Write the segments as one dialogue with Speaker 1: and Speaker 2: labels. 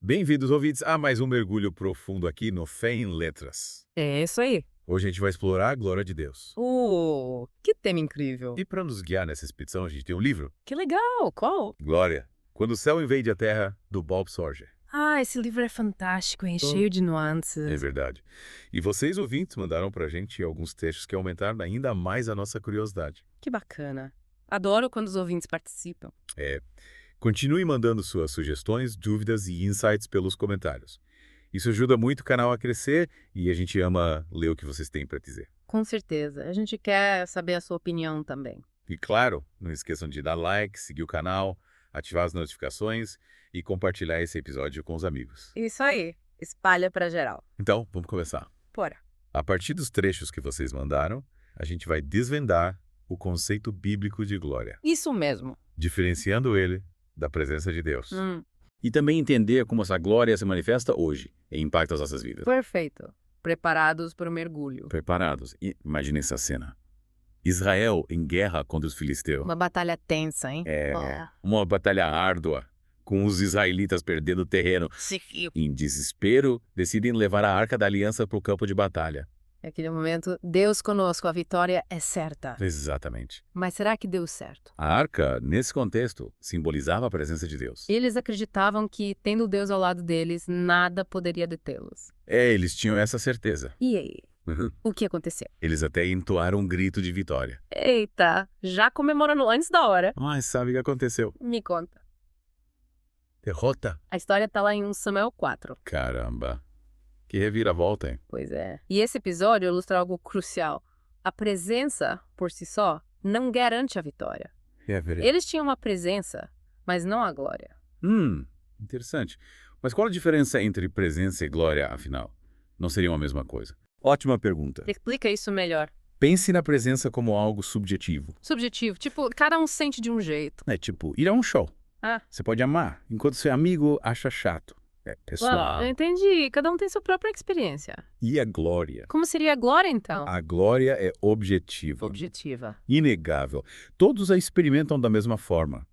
Speaker 1: Bem-vindos, ouvintes, a mais um mergulho profundo aqui no Fé em Letras.
Speaker 2: É isso aí.
Speaker 1: Hoje a gente vai explorar a glória de Deus.
Speaker 2: Que tema incrível.
Speaker 1: E para nos guiar nessa expedição, a gente tem um livro,
Speaker 2: Que legal, qual?
Speaker 1: Glória, Quando o Céu Invade a Terra, do Bob Sorger.
Speaker 2: Esse livro é fantástico, hein?
Speaker 1: Oh.
Speaker 2: Cheio de
Speaker 1: É
Speaker 2: nuances.
Speaker 1: verdade. E vocês, ouvintes, mandaram pra gente alguns textos que aumentaram ainda mais a nossa curiosidade.
Speaker 2: Que bacana. Adoro quando os ouvintes participam.
Speaker 1: Continue mandando suas sugestões, dúvidas e insights pelos comentários. Isso ajuda muito o canal a crescer e a gente ama ler o que vocês têm para dizer.
Speaker 2: Com certeza. A gente quer saber a sua opinião também.
Speaker 1: E claro, não esqueçam de dar like, seguir o canal, ativar as notificações e compartilhar esse episódio com os amigos.
Speaker 2: Isso aí. Espalha pra geral.
Speaker 1: Então, vamos começar.
Speaker 2: Bora.
Speaker 1: A partir dos trechos que vocês mandaram, a gente vai desvendar o conceito bíblico de glória,
Speaker 2: Isso mesmo.
Speaker 1: diferenciando ele da presença de Deus.
Speaker 3: E também entender como essa glória se manifesta hoje e impacta as nossas vidas.
Speaker 2: Perfeito. Preparados para o mergulho.
Speaker 3: Preparados? Imagine essa cena. Israel em guerra contra os filisteus.
Speaker 2: Uma batalha tensa, hein?
Speaker 3: Uma batalha árdua, com os israelitas perdendo terreno. Em desespero, decidem levar a Arca da Aliança para o campo de batalha.
Speaker 2: Naquele momento, Deus conosco, a vitória é certa.
Speaker 3: Exatamente.
Speaker 2: Mas será que deu certo?
Speaker 3: A arca, nesse contexto, simbolizava a presença de Deus.
Speaker 2: Eles acreditavam que, tendo Deus ao lado deles, nada poderia detê-los.
Speaker 1: Eles tinham essa certeza.
Speaker 2: E aí? O que aconteceu?
Speaker 1: Eles até entoaram um grito de vitória.
Speaker 2: Eita, já comemorando antes da hora.
Speaker 1: Mas sabe o que aconteceu?
Speaker 2: Me conta.
Speaker 1: Derrota?
Speaker 2: A história tá lá em 1 Samuel 4.
Speaker 1: Caramba. Que reviravolta, hein?
Speaker 2: Pois é. E esse episódio ilustra algo crucial. A presença, por si só, não garante a vitória. Eles tinham uma presença, mas não a glória.
Speaker 1: Interessante. Mas qual a diferença entre presença e glória, afinal? Não seriam a mesma coisa? Ótima pergunta.
Speaker 2: Explica isso melhor.
Speaker 1: Pense na presença como algo subjetivo.
Speaker 2: Subjetivo, tipo, cada um sente de um jeito.
Speaker 1: É tipo ir a um show.
Speaker 2: Ah.
Speaker 1: Você pode amar, enquanto seu amigo acha chato. É pessoal.
Speaker 2: Eu entendi. Cada um tem sua própria experiência.
Speaker 1: E a glória?
Speaker 2: Como seria a glória, então?
Speaker 1: A glória é objetiva.
Speaker 2: Objetiva.
Speaker 1: Inegável. Todos a experimentam da mesma forma.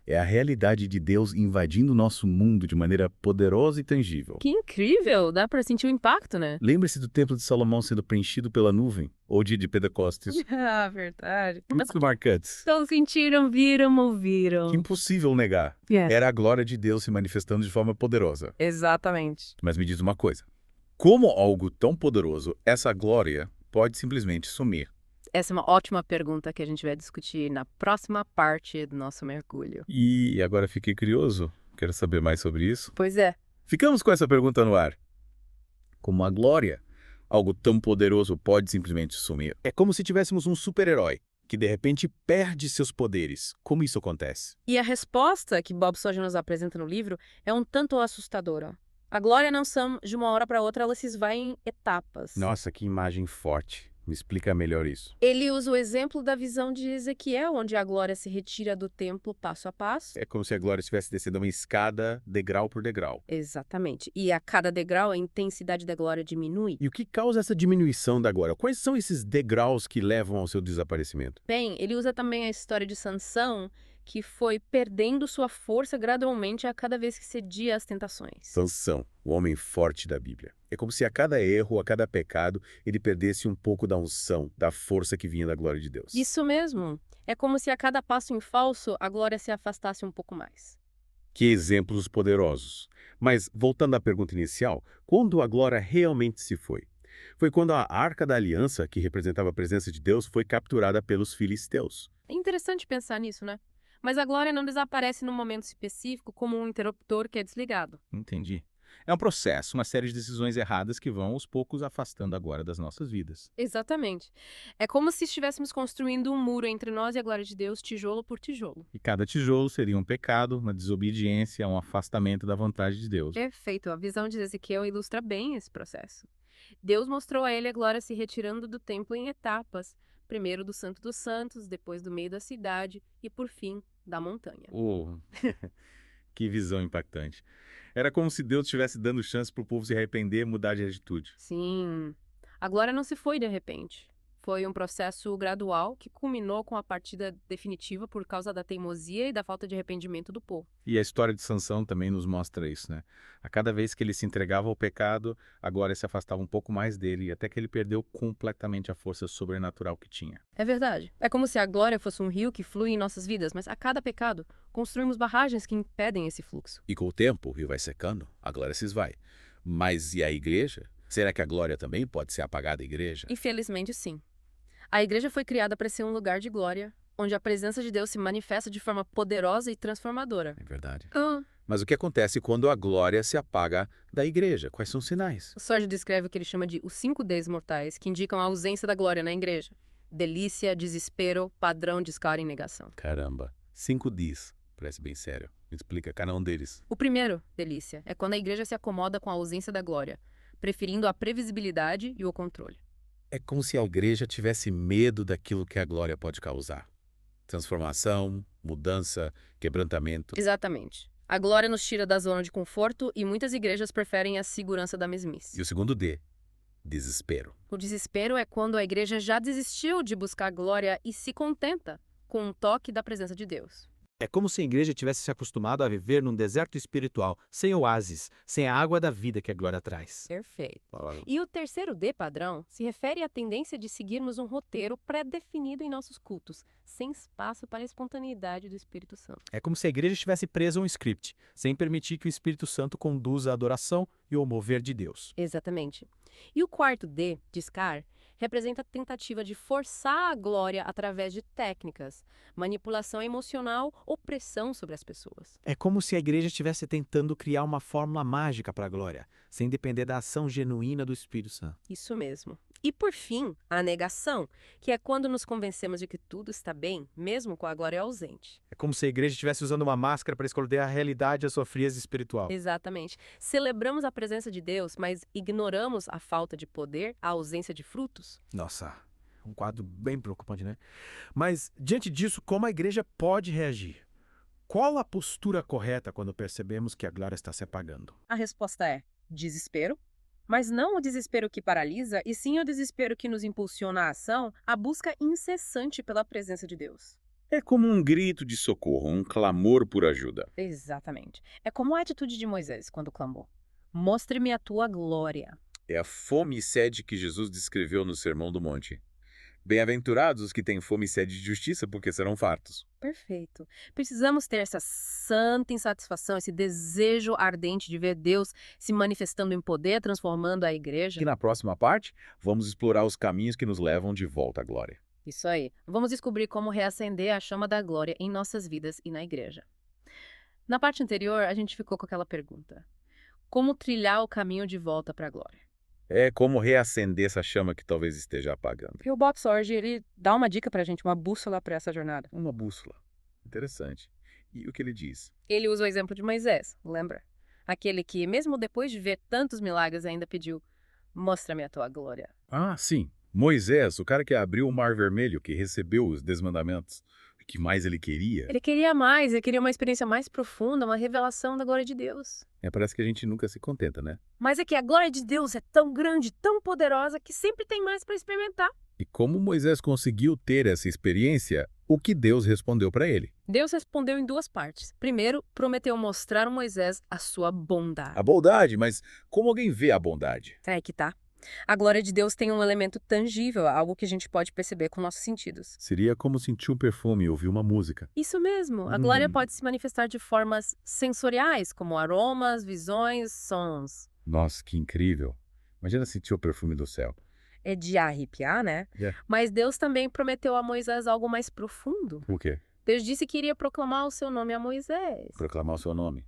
Speaker 1: É a realidade de Deus invadindo nosso mundo de maneira poderosa e tangível.
Speaker 2: Que incrível! Dá pra sentir o impacto, né?
Speaker 1: Lembre-se do Templo de Salomão sendo preenchido pela nuvem, ou dia de Pentecostes.
Speaker 2: Verdade.
Speaker 1: Muito marcantes.
Speaker 2: Então sentiram, viram, ouviram.
Speaker 1: Que impossível negar. Era a glória de Deus se manifestando de forma poderosa.
Speaker 2: Exatamente.
Speaker 1: Mas me diz uma coisa. Como algo tão poderoso, essa glória pode simplesmente sumir?
Speaker 2: Essa é uma ótima pergunta que a gente vai discutir na próxima parte do nosso mergulho.
Speaker 1: E agora fiquei curioso. Quero saber mais sobre isso.
Speaker 2: Pois é.
Speaker 1: Ficamos com essa pergunta no ar. Como a glória, algo tão poderoso pode simplesmente sumir? É como se tivéssemos um super-herói que de repente perde seus poderes. Como isso acontece?
Speaker 2: E a resposta que Bob Sorger nos apresenta no livro é um tanto assustadora. A glória não são de uma hora para outra, ela se esvai em etapas.
Speaker 1: Nossa, que imagem forte. Me explica melhor isso.
Speaker 2: Ele usa o exemplo da visão de Ezequiel, onde a glória se retira do templo passo a passo.
Speaker 1: É como se a glória estivesse descendo uma escada, degrau por degrau.
Speaker 2: Exatamente. E a cada degrau, a intensidade da glória diminui.
Speaker 1: E o que causa essa diminuição da glória? Quais são esses degraus que levam ao seu desaparecimento?
Speaker 2: Bem, ele usa também a história de Sansão, que foi perdendo sua força gradualmente a cada vez que cedia às tentações.
Speaker 1: Sansão, o homem forte da Bíblia. É como se a cada erro, a cada pecado, ele perdesse um pouco da unção, da força que vinha da glória de Deus.
Speaker 2: Isso mesmo. É como se a cada passo em falso, a glória se afastasse um pouco mais.
Speaker 1: Que exemplos poderosos. Mas, voltando à pergunta inicial, quando a glória realmente se foi? Foi quando a Arca da Aliança, que representava a presença de Deus, foi capturada pelos filisteus.
Speaker 2: É interessante pensar nisso, né? Mas a glória não desaparece num momento específico como um interruptor que é desligado.
Speaker 4: Entendi. É um processo, uma série de decisões erradas que vão aos poucos afastando agora das nossas vidas.
Speaker 2: Exatamente. É como se estivéssemos construindo um muro entre nós e a glória de Deus, tijolo por tijolo.
Speaker 4: E cada tijolo seria um pecado, uma desobediência, um afastamento da vontade de Deus.
Speaker 2: Perfeito. A visão de Ezequiel ilustra bem esse processo. Deus mostrou a ele a glória se retirando do templo em etapas. Primeiro do Santo dos Santos, depois do meio da cidade e, por fim, da montanha.
Speaker 1: Que visão impactante. Era como se Deus estivesse dando chance para o povo se arrepender e mudar de atitude.
Speaker 2: Sim. A glória não se foi de repente. Foi um processo gradual que culminou com a partida definitiva por causa da teimosia e da falta de arrependimento do povo.
Speaker 4: E a história de Sansão também nos mostra isso, né? A cada vez que ele se entregava ao pecado, a glória se afastava um pouco mais dele, até que ele perdeu completamente a força sobrenatural que tinha.
Speaker 2: É verdade. É como se a glória fosse um rio que flui em nossas vidas, mas a cada pecado construímos barragens que impedem esse fluxo.
Speaker 3: E com o tempo, o rio vai secando, a glória se esvai. Mas e a igreja? Será que a glória também pode ser apagada, a igreja?
Speaker 2: Infelizmente, sim. A igreja foi criada para ser um lugar de glória, onde a presença de Deus se manifesta de forma poderosa e transformadora.
Speaker 3: É verdade.
Speaker 2: Ah.
Speaker 3: Mas o que acontece quando a glória se apaga da igreja? Quais são os sinais?
Speaker 2: O Sérgio descreve o que ele chama de os 5 Ds mortais, que indicam a ausência da glória na igreja. Delícia, desespero, padrão, descaro e negação.
Speaker 3: Caramba, 5 Ds. Parece bem sério. Me explica cada um deles.
Speaker 2: O primeiro, delícia, é quando a igreja se acomoda com a ausência da glória, preferindo a previsibilidade e o controle.
Speaker 3: É como se a igreja tivesse medo daquilo que a glória pode causar. Transformação, mudança, quebrantamento.
Speaker 2: Exatamente. A glória nos tira da zona de conforto e muitas igrejas preferem a segurança da mesmice.
Speaker 3: E o segundo D, desespero.
Speaker 2: O desespero é quando a igreja já desistiu de buscar glória e se contenta com um toque da presença de Deus.
Speaker 5: É como se a igreja tivesse se acostumado a viver num deserto espiritual, sem oásis, sem a água da vida que a glória traz.
Speaker 2: Perfeito. E o terceiro D padrão se refere à tendência de seguirmos um roteiro pré-definido em nossos cultos, sem espaço para a espontaneidade do Espírito Santo.
Speaker 5: É como se a igreja estivesse presa a um script, sem permitir que o Espírito Santo conduza a adoração e o mover de Deus.
Speaker 2: Exatamente. E o quarto D, descar, representa a tentativa de forçar a glória através de técnicas, manipulação emocional ou pressão sobre as pessoas.
Speaker 5: É como se a igreja estivesse tentando criar uma fórmula mágica para a glória, sem depender da ação genuína do Espírito Santo.
Speaker 2: Isso mesmo. E por fim, a negação, que é quando nos convencemos de que tudo está bem, mesmo com a glória ausente.
Speaker 5: É como se a igreja estivesse usando uma máscara para esconder a realidade da sua frieza espiritual.
Speaker 2: Exatamente. Celebramos a presença de Deus, mas ignoramos a falta de poder, a ausência de frutos.
Speaker 5: Nossa, um quadro bem preocupante, né? Mas, diante disso, como a igreja pode reagir? Qual a postura correta quando percebemos que a glória está se apagando?
Speaker 2: A resposta é desespero, mas não o desespero que paralisa, e sim o desespero que nos impulsiona à ação, a busca incessante pela presença de Deus.
Speaker 3: É como um grito de socorro, um clamor por ajuda.
Speaker 2: Exatamente. É como a atitude de Moisés quando clamou: mostre-me a tua glória.
Speaker 3: É a fome e sede que Jesus descreveu no Sermão do Monte. Bem-aventurados os que têm fome e sede de justiça, porque serão fartos.
Speaker 2: Perfeito. Precisamos ter essa santa insatisfação, esse desejo ardente de ver Deus se manifestando em poder, transformando a igreja.
Speaker 3: E na próxima parte, vamos explorar os caminhos que nos levam de volta à glória.
Speaker 2: Isso aí. Vamos descobrir como reacender a chama da glória em nossas vidas e na igreja. Na parte anterior, a gente ficou com aquela pergunta: como trilhar o caminho de volta para a glória?
Speaker 3: É como reacender essa chama que talvez esteja apagando.
Speaker 2: E o Bob Sorge, ele dá uma dica pra gente, uma bússola para essa jornada.
Speaker 3: Uma bússola. Interessante. E o que ele diz?
Speaker 2: Ele usa o exemplo de Moisés, lembra? Aquele que, mesmo depois de ver tantos milagres, ainda pediu: mostra-me a tua glória.
Speaker 3: Ah, sim. Moisés, o cara que abriu o Mar Vermelho, que recebeu os 10 mandamentos. O que mais ele queria?
Speaker 2: Ele queria mais, ele queria uma experiência mais profunda, uma revelação da glória de Deus.
Speaker 3: Parece que a gente nunca se contenta, né?
Speaker 2: Mas é que a glória de Deus é tão grande, tão poderosa, que sempre tem mais para experimentar.
Speaker 3: E como Moisés conseguiu ter essa experiência, o que Deus respondeu para ele?
Speaker 2: Deus respondeu em duas partes. Primeiro, prometeu mostrar a Moisés a sua bondade.
Speaker 3: A bondade, mas como alguém vê a bondade?
Speaker 2: É que tá. A glória de Deus tem um elemento tangível, algo que a gente pode perceber com nossos sentidos.
Speaker 3: Seria como sentir um perfume e ouvir uma música.
Speaker 2: Isso mesmo. A glória pode se manifestar de formas sensoriais, como aromas, visões, sons.
Speaker 3: Nossa, que incrível. Imagina sentir o perfume do céu.
Speaker 2: É de arrepiar, né?
Speaker 3: Yeah.
Speaker 2: Mas Deus também prometeu a Moisés algo mais profundo.
Speaker 3: O quê?
Speaker 2: Deus disse que iria proclamar o seu nome a Moisés.
Speaker 3: Proclamar o seu nome.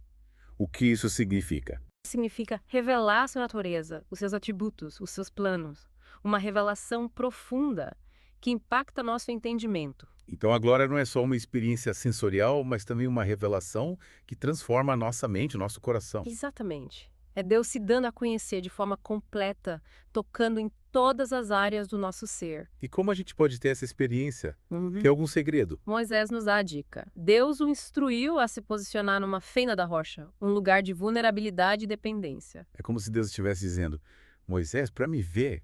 Speaker 3: O que isso significa?
Speaker 2: Significa revelar a sua natureza, os seus atributos, os seus planos. Uma revelação profunda que impacta nosso entendimento.
Speaker 3: Então a glória não é só uma experiência sensorial, mas também uma revelação que transforma a nossa mente, o nosso coração.
Speaker 2: Exatamente. É Deus se dando a conhecer de forma completa, tocando em todas as áreas do nosso ser.
Speaker 3: E como a gente pode ter essa experiência? Tem algum segredo?
Speaker 2: Moisés nos dá a dica. Deus o instruiu a se posicionar numa fenda da rocha, um lugar de vulnerabilidade e dependência.
Speaker 3: É como se Deus estivesse dizendo: Moisés, para me ver,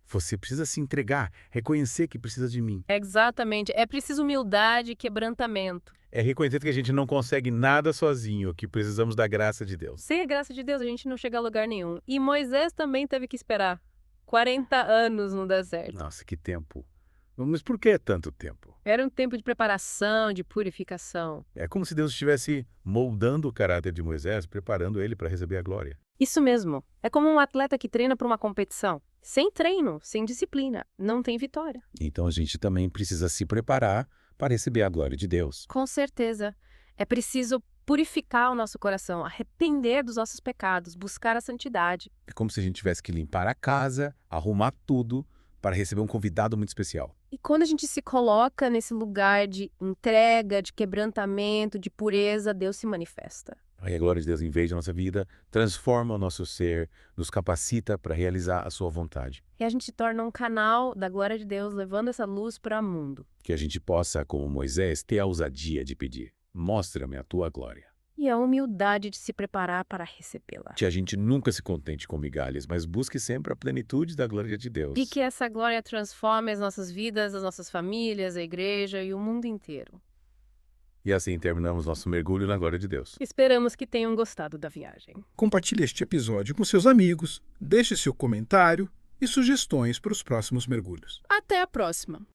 Speaker 1: Você precisa se entregar, reconhecer que precisa de mim.
Speaker 2: Exatamente. É preciso humildade e quebrantamento.
Speaker 1: É reconhecer que a gente não consegue nada sozinho, que precisamos da graça de Deus.
Speaker 2: Sem a graça de Deus, a gente não chega a lugar nenhum. E Moisés também teve que esperar 40 anos no deserto.
Speaker 1: Nossa, que tempo. Mas por que tanto tempo?
Speaker 2: Era um tempo de preparação, de purificação.
Speaker 1: É como se Deus estivesse moldando o caráter de Moisés, preparando ele para receber a glória.
Speaker 2: Isso mesmo. É como um atleta que treina para uma competição. Sem treino, sem disciplina, não tem vitória.
Speaker 3: Então a gente também precisa se preparar para receber a glória de Deus.
Speaker 2: Com certeza. É preciso purificar o nosso coração, arrepender dos nossos pecados, buscar a santidade.
Speaker 3: É como se a gente tivesse que limpar a casa, arrumar tudo para receber um convidado muito especial.
Speaker 2: E quando a gente se coloca nesse lugar de entrega, de quebrantamento, de pureza, Deus se manifesta.
Speaker 3: Aí a glória de Deus invade a nossa vida, transforma o nosso ser, nos capacita para realizar a sua vontade.
Speaker 2: E a gente se torna um canal da glória de Deus, levando essa luz para o mundo.
Speaker 3: Que a gente possa, como Moisés, ter a ousadia de pedir: mostra-me a tua glória.
Speaker 2: E a humildade de se preparar para recebê-la.
Speaker 3: Que a gente nunca se contente com migalhas, mas busque sempre a plenitude da glória de Deus.
Speaker 2: E que essa glória transforme as nossas vidas, as nossas famílias, a igreja e o mundo inteiro.
Speaker 1: E assim terminamos nosso mergulho na glória de Deus.
Speaker 2: Esperamos que tenham gostado da viagem.
Speaker 6: Compartilhe este episódio com seus amigos, deixe seu comentário e sugestões para os próximos mergulhos.
Speaker 2: Até a próxima!